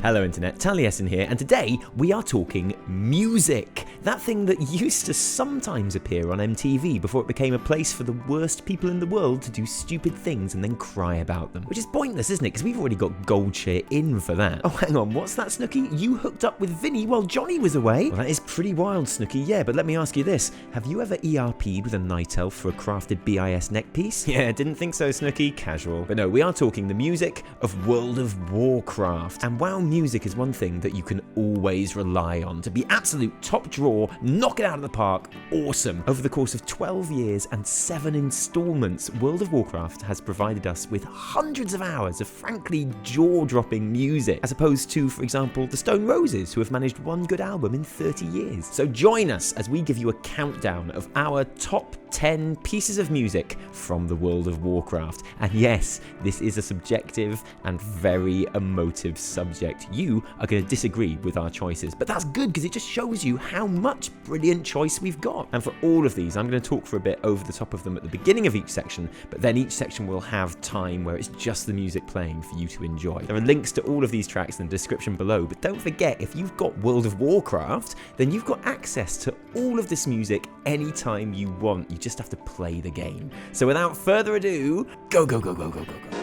Hello Internet, Taliesin here, and today we are talking music. That thing that used to sometimes appear on MTV before it became a place for the worst people in the world to do stupid things and then cry about them. Which is pointless, isn't it? Because we've already got Goldshare in for that. Oh, hang on, what's that, Snooky? You hooked up with Vinny while Johnny was away? Well, that is pretty wild, Snooky, yeah, but let me ask you this. Have you ever ERP'd with a night elf for a crafted BIS neckpiece? Yeah, didn't think so, Snooky, casual. But no, we are talking the music of World of Warcraft. And WoW music is one thing that you can always rely on to be absolute top draw, knock it out of the park, awesome. Over the course of 12 years and 7 installments, World of Warcraft has provided us with hundreds of hours of frankly jaw-dropping music, as opposed to, for example, the Stone Roses, who have managed one good album in 30 years. So join us as we give you a countdown of our top 10 pieces of music from the World of Warcraft. And yes, this is a subjective and very emotive subject. You are going to disagree with our choices, but that's good because it just shows you how much brilliant choice we've got. And for all of these, I'm going to talk for a bit over the top of them at the beginning of each section, but then each section will have time where it's just the music playing for you to enjoy. There are links to all of these tracks in the description below, but don't forget, if you've got World of Warcraft, then you've got access to all of this music anytime you want. You just have to play the game. So without further ado, go, go, go, go, go, go, go.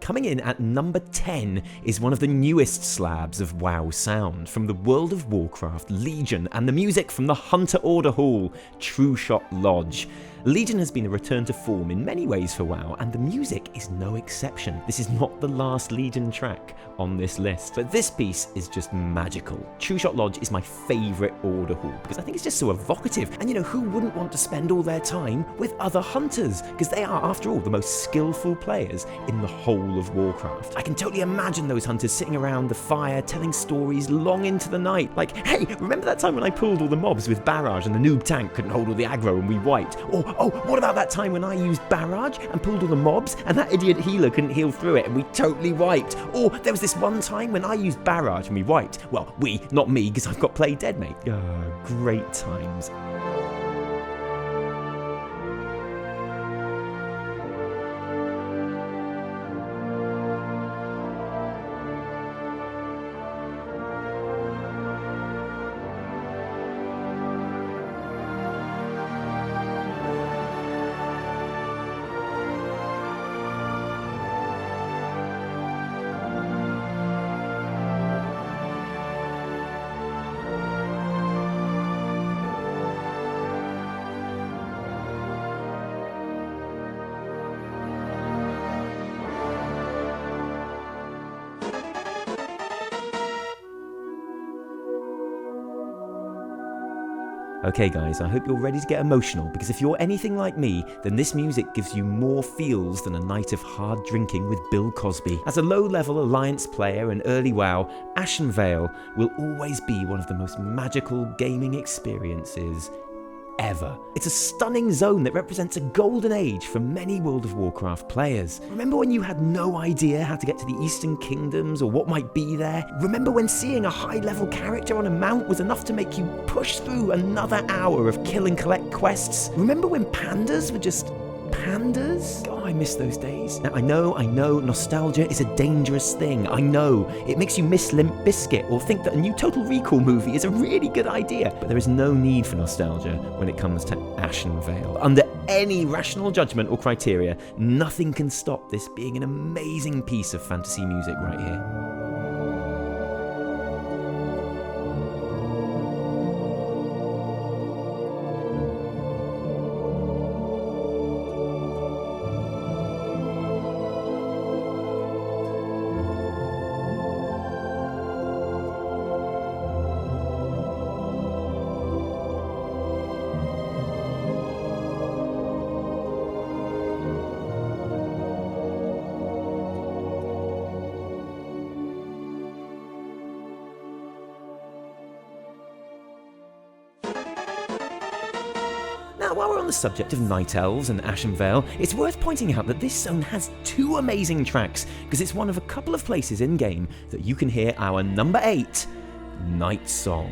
Coming in at number 10 is one of the newest slabs of WoW sound from the World of Warcraft Legion and the music from the Hunter Order Hall, Trueshot Lodge. Legion has been a return to form in many ways for WoW, and the music is no exception. This is not the last Legion track on this list, but this piece is just magical. Trueshot Lodge is my favourite Order Hall because I think it's just so evocative, and you know, who wouldn't want to spend all their time with other hunters? Because they are, after all, the most skillful players in the whole of Warcraft. I can totally imagine those hunters sitting around the fire telling stories long into the night, like, hey, remember that time when I pulled all the mobs with Barrage and the noob tank couldn't hold all the aggro and we wiped? Or, oh, what about that time when I used Barrage and pulled all the mobs and that idiot healer couldn't heal through it and we totally wiped? Or there was this one time when I used Barrage and we wiped. Well, we, not me, because I've got Play Dead, mate. Great times. Okay guys, I hope you're ready to get emotional, because if you're anything like me, then this music gives you more feels than a night of hard drinking with Bill Cosby. As a low-level Alliance player in early WoW, Ashenvale will always be one of the most magical gaming experiences ever. It's a stunning zone that represents a golden age for many World of Warcraft players. Remember when you had no idea how to get to the Eastern Kingdoms or what might be there? Remember when seeing a high-level character on a mount was enough to make you push through another hour of kill and collect quests? Remember when pandas were just pandas? Oh, I miss those days. Now, I know, nostalgia is a dangerous thing. I know. It makes you miss Limp Bizkit or think that a new Total Recall movie is a really good idea. But there is no need for nostalgia when it comes to Ashenvale. Under any rational judgment or criteria, nothing can stop this being an amazing piece of fantasy music right here. Now, while we're on the subject of Night Elves and Ashenvale, it's worth pointing out that this zone has 2 amazing tracks, because it's one of a couple of places in-game that you can hear our number 8, Nightsong.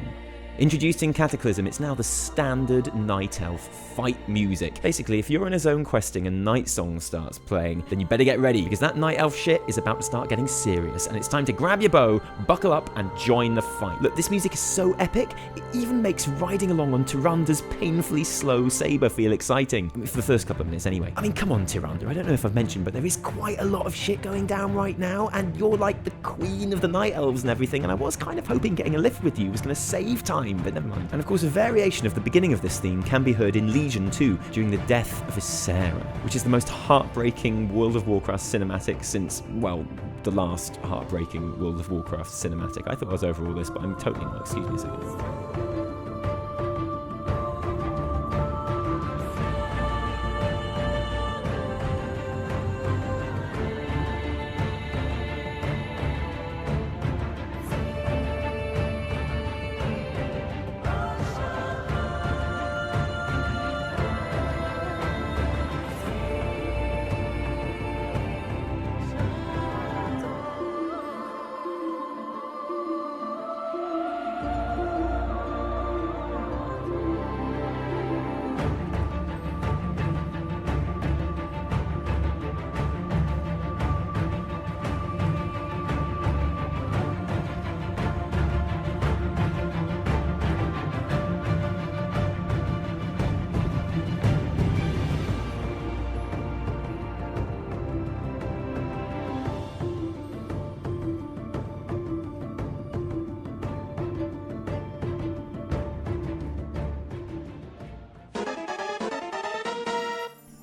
Introducing Cataclysm, it's now the standard Night Elf fight music. Basically, if you're in a zone questing and Nightsong starts playing, then you better get ready, because that Night Elf shit is about to start getting serious, and it's time to grab your bow, buckle up, and join the fight. Look, this music is so epic, it even makes riding along on Tyranda's painfully slow saber feel exciting. I mean, for the first couple of minutes anyway. I mean, come on, Tyranda, I don't know if I've mentioned, but there is quite a lot of shit going down right now, and you're like the queen of the Night Elves and everything, and I was kind of hoping getting a lift with you was going to save time, but never mind. And of course, a variation of the beginning of this theme can be heard in Legion 2 during the death of Ysera, which is the most heartbreaking World of Warcraft cinematic since, well, the last heartbreaking World of Warcraft cinematic. I thought I was over all this, but I'm totally not. Excuse me a second.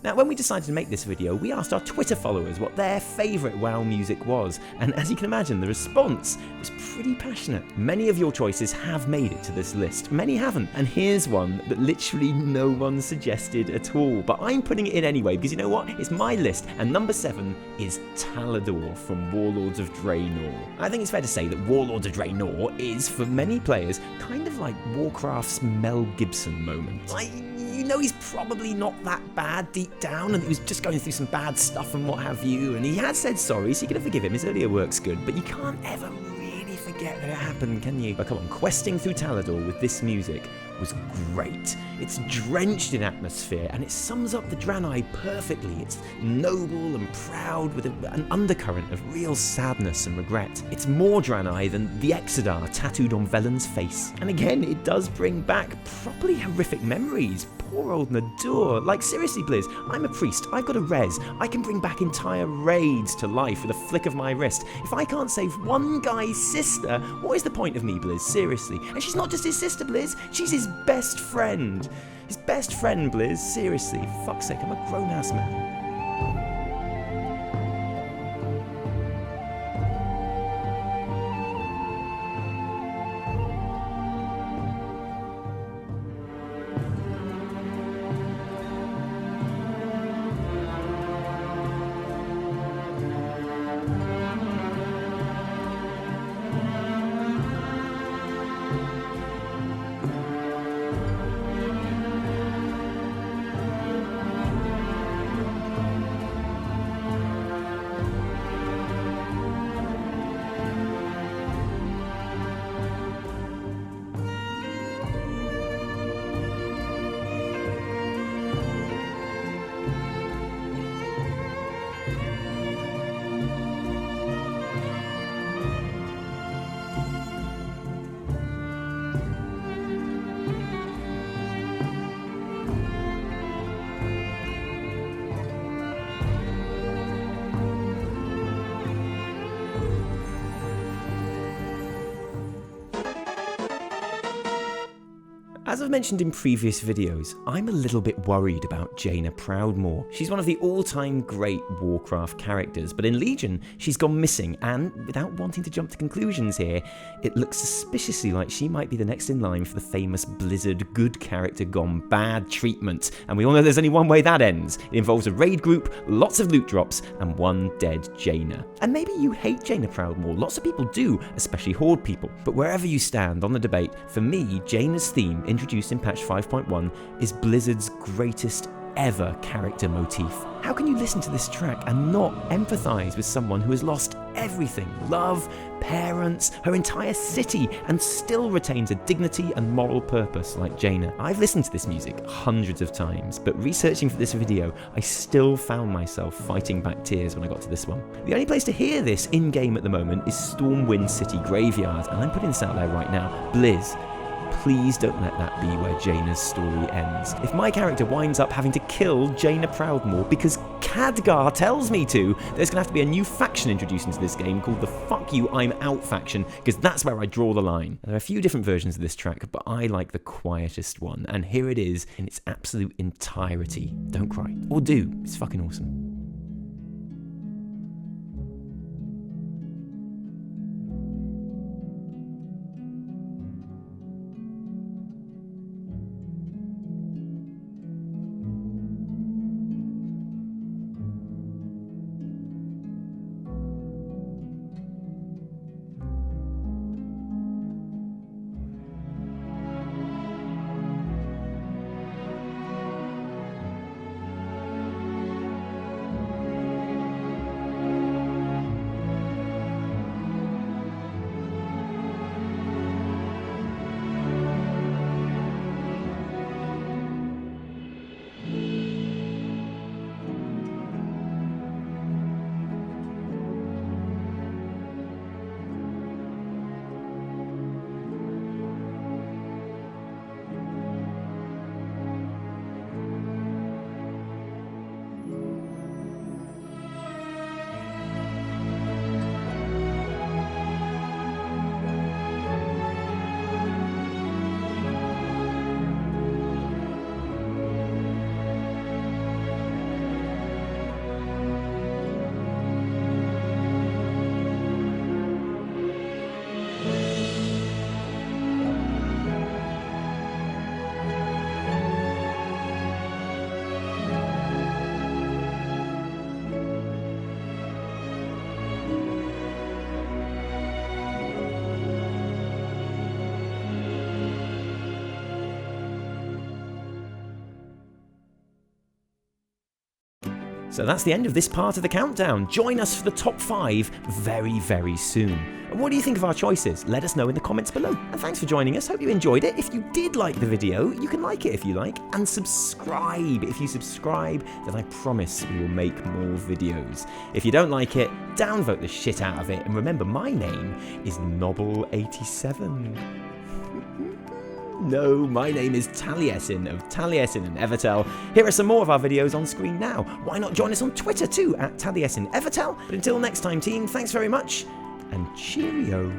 Now, when we decided to make this video, we asked our Twitter followers what their favourite WoW music was, and as you can imagine, the response was pretty passionate. Many of your choices have made it to this list, many haven't, and here's one that literally no one suggested at all, but I'm putting it in anyway, because you know what? It's my list, and number 7 is Talador from Warlords of Draenor. I think it's fair to say that Warlords of Draenor is, for many players, kind of like Warcraft's Mel Gibson moment. You know he's probably not that bad deep down, and he was just going through some bad stuff and what have you, and he had said sorry, so you're going to forgive him. His earlier work's good, but you can't ever really forget that it happened, can you? But come on, questing through Talador with this music was great. It's drenched in atmosphere, and it sums up the Draenei perfectly. It's noble and proud with an undercurrent of real sadness and regret. It's more Draenei than the Exodar tattooed on Velen's face. And again, it does bring back properly horrific memories. Poor old Nadur. Like, seriously, Blizz, I'm a priest, I've got a res. I can bring back entire raids to life with a flick of my wrist. If I can't save one guy's sister, what is the point of me, Blizz? Seriously. And she's not just his sister, Blizz, she's his best friend. His best friend, Blizz. Seriously. For fuck's sake, I'm a grown-ass man. As I've mentioned in previous videos, I'm a little bit worried about Jaina Proudmore. She's one of the all-time great Warcraft characters, but in Legion, she's gone missing, and without wanting to jump to conclusions here, it looks suspiciously like she might be the next in line for the famous Blizzard good character gone bad treatment. And we all know there's only one way that ends. It involves a raid group, lots of loot drops, and one dead Jaina. And maybe you hate Jaina Proudmore, lots of people do, especially Horde people. But wherever you stand on the debate, for me, Jaina's theme, introduced in patch 5.1, is Blizzard's greatest ever character motif. How can you listen to this track and not empathise with someone who has lost everything? Love, parents, her entire city, and still retains a dignity and moral purpose like Jaina. I've listened to this music hundreds of times, but researching for this video, I still found myself fighting back tears when I got to this one. The only place to hear this in-game at the moment is Stormwind City Graveyard, and I'm putting this out there right now. Blizz, please don't let that be where Jaina's story ends. If my character winds up having to kill Jaina Proudmore because Khadgar tells me to, there's going to have to be a new faction introduced into this game called the Fuck You, I'm Out faction, because that's where I draw the line. There are a few different versions of this track, but I like the quietest one, and here it is in its absolute entirety. Don't cry. Or do. It's fucking awesome. So that's the end of this part of the countdown. Join us for the top 5 very, very soon. And what do you think of our choices? Let us know in the comments below. And thanks for joining us. Hope you enjoyed it. If you did like the video, you can like it if you like. And subscribe. If you subscribe, then I promise we will make more videos. If you don't like it, downvote the shit out of it. And remember, my name is Nobble87. No, my name is Taliesin of Taliesin and Evitel. Here are some more of our videos on screen now. Why not join us on Twitter too, at Taliesin Evitel? But until next time, team, thanks very much, and cheerio.